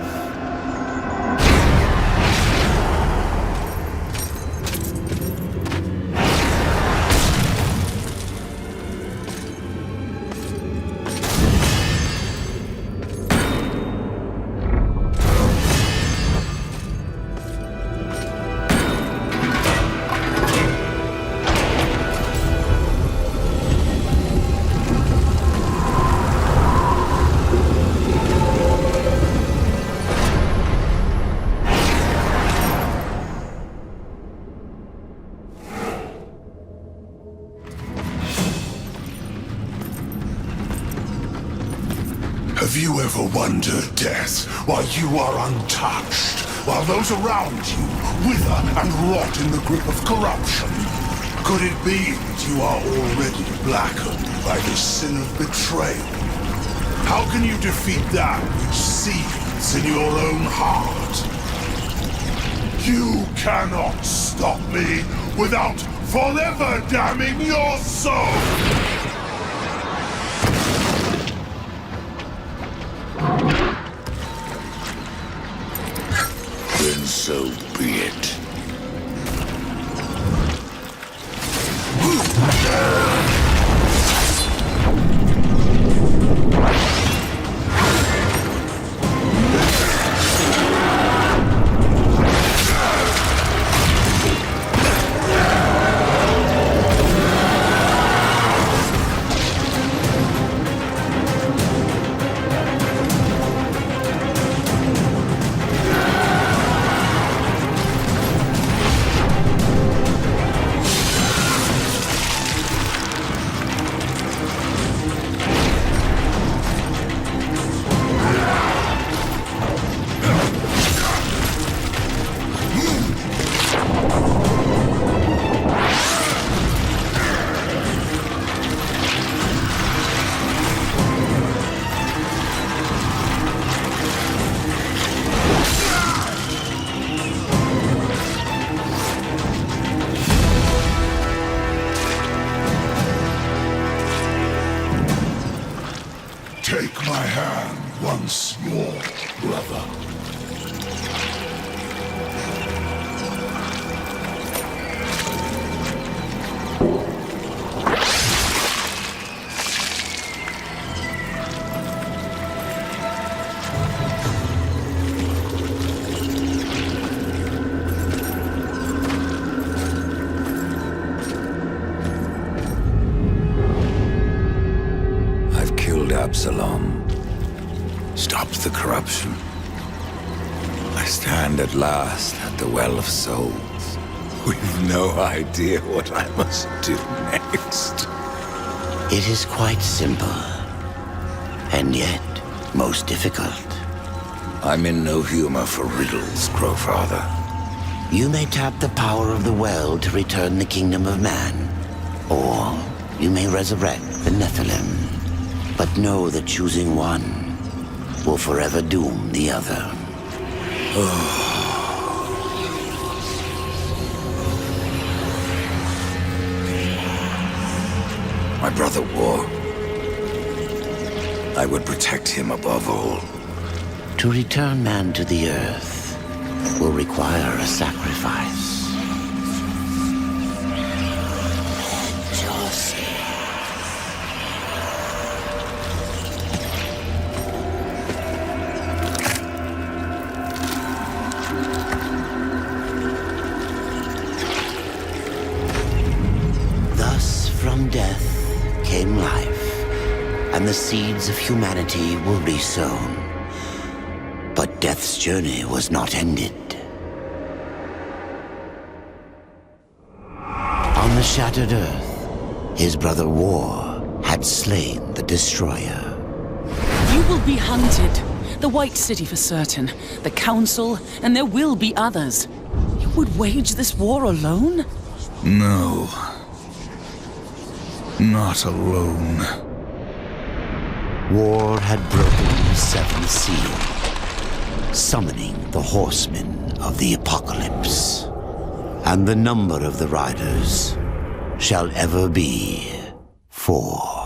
Have you ever wondered, Death, why you are untouched, while those around you wither and rot in the grip of corruption? Could it be that you are already blackened by the sin of betrayal? How can you defeat that which seethes in your own heart? You cannot stop me without forever damning your soul! Then so be it. Take my hand once more, brother. Absalom. Stopped the corruption. I stand at last at the Well of Souls, with no idea what I must do next. It is quite simple, and yet most difficult. I'm in no humor for riddles, Crowfather. You may tap the power of the well to return the kingdom of man, or you may resurrect the Nephilim. But know that choosing one will forever doom the other. My brother War. I would protect him above all. To return man to the earth will require a sacrifice. From death came life, and the seeds of humanity were resown. But death's journey was not ended. On the shattered earth, his brother War had slain the destroyer. You will be hunted. The White City for certain. The Council, and there will be others. You would wage this war alone? No. Not alone. War had broken the seventh seal, summoning the horsemen of the apocalypse. And the number of the riders shall ever be 4.